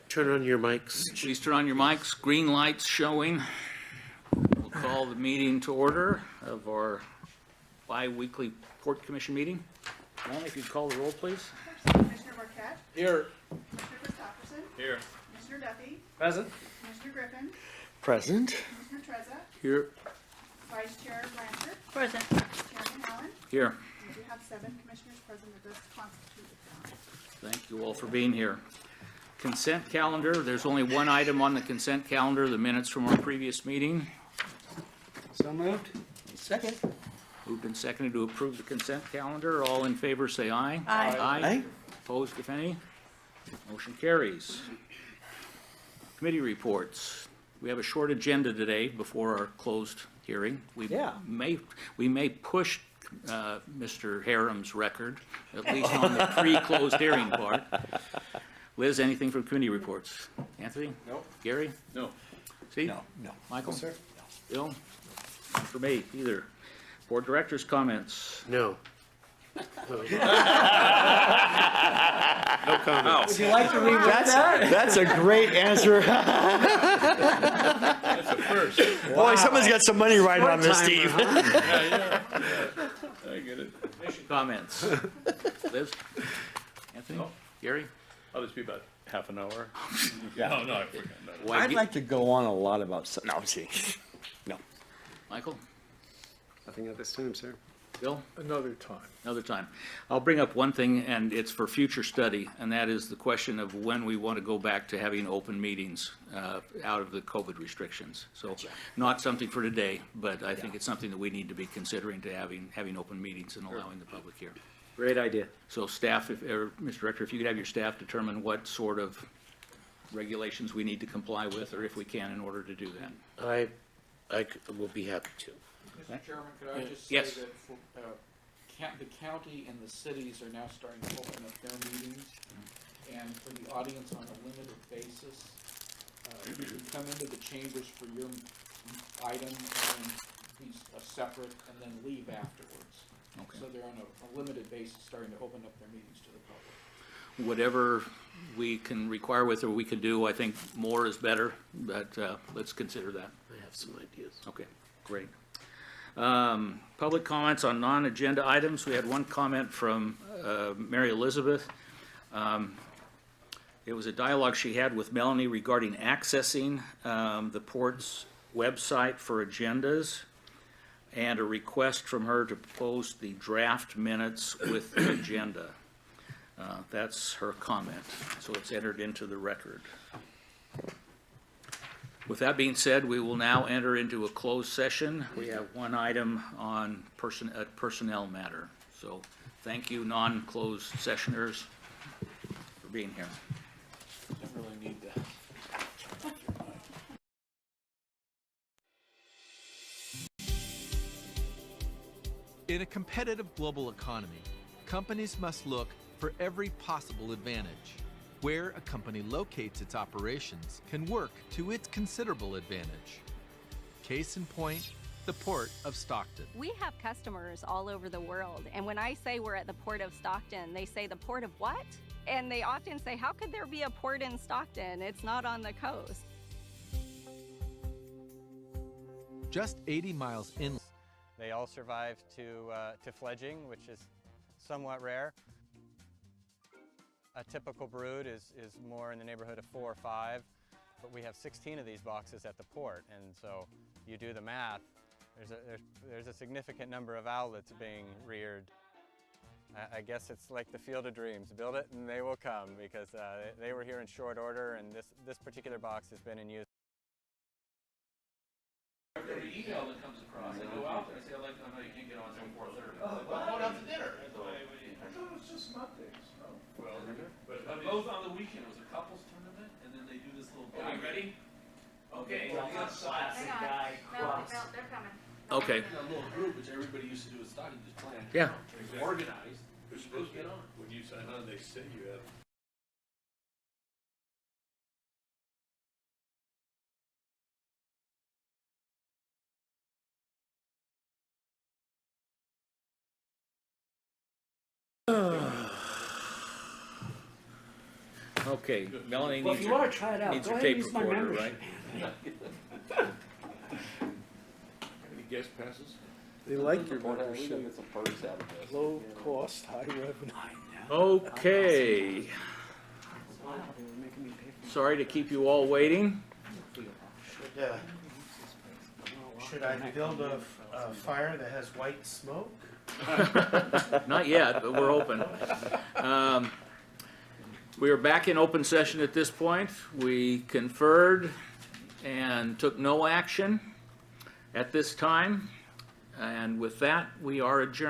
Turn on your mics. Please turn on your mics. Green lights showing. We'll call the meeting to order of our bi-weekly Port Commission meeting. Melanie, if you'd call the roll, please. Commissioner Marquette. Here. Commissioner Christopherson. Here. Commissioner Duffy. Present. Commissioner Griffin. Present. Commissioner Trezza. Here. Vice Chair Blanchard. Present. Chairman Allen. Here. We do have 7 commissioners present. That does constitute a quorum. Thank you all for being here. Consent calendar. There's only one item on the consent calendar, the minutes from our previous meeting. So moved. Second. Moved and seconded to approve the consent calendar. All in favor say aye. Aye. Aye. Opposed, if any? Motion carries. Committee reports. We have a short agenda today before our closed hearing. We may push Mr. Haram's record, at least on the pre-closed hearing part. Liz, anything from committee reports? Anthony? No. Gary? No. Steve? No. Michael? Sir. Bill? For me, either. Board directors' comments? No. No comment. Would you like to read that? That's a great answer. That's a first. Boy, someone's got some money riding on this, Steve. Yeah. I get it. Commission comments? Liz? Anthony? No. Gary? I'll just be about half an hour. Yeah. No, I forgot. No. Why, I'd like to go on a lot about, no, I'm kidding. No. Michael? Nothing at this time, sir. Bill? Another time. Another time. I'll bring up one thing, and it's for future study, and that is the question of when we want to go back to having open meetings out of the COVID restrictions. So not something for today, but I think it's something that we need to be considering to having open meetings and allowing the public here. Great idea. So staff, or Mr. Director, if you could have your staff determine what sort of regulations we need to comply with, or if we can, in order to do that. I will be happy to. Mr. Chairman, could I just say Yes. that for, the county and the cities are now starting to open up their meetings, and for the audience on a limited basis, you can come into the chambers for your item and be separate, and then leave afterwards. Okay. So they're on a limited basis, starting to open up their meetings to the public. Whatever we can require with or we can do, I think more is better, but let's consider that. I have some ideas. Okay, great. Public comments on non-agenda items. We had one comment from Mary Elizabeth. It was a dialogue she had with Melanie regarding accessing the port's website for agendas, and a request from her to post the draft minutes with the agenda. That's her comment, so it's entered into the record. With that being said, we will now enter into a closed session. We have one item on a personnel matter. So thank you, non-closed sessioners, for being here. Don't really need to. In a competitive global economy, companies must look for every possible advantage. Where a company locates its operations can work to its considerable advantage. Case in point, the Port of Stockton. We have customers all over the world, and when I say we're at the Port of Stockton, they say, the port of what? And they often say, how could there be a port in Stockton? It's not on the coast. Just 80 miles inland. They all survive to fledging, which is somewhat rare. A typical brood is more in the neighborhood of 4 or 5, but we have 16 of these boxes at the port, and so you do the math. There's a significant number of owlets being reared. I guess it's like the field of dreams. Build it and they will come, because they were here in short order, and this particular box has been in use. Every email that comes across, I go out there, I say, I know you can't get on until 4:30. Oh, well, going out to dinner. I thought it was just Mondays. Well, but both on the weekend, it was a couples tournament, and then they do this little. Are you ready? Okay. They're coming. Okay. A little group, which everybody used to do at Stockton, just plan. Yeah. Organized. You're supposed to get on. When you sign on, they say you have Okay, Melanie Well, needs if you her, wanna try it out, needs go her ahead and tape use my recorder, right? membership. Any guest passes? They like your membership. Low cost, high revenue. Okay, sorry to keep you all waiting. Should I build a fire that has white smoke? Not yet, but we're open. We are back in open session at this point. We conferred and took no action at this time. And with that, we are adjourned.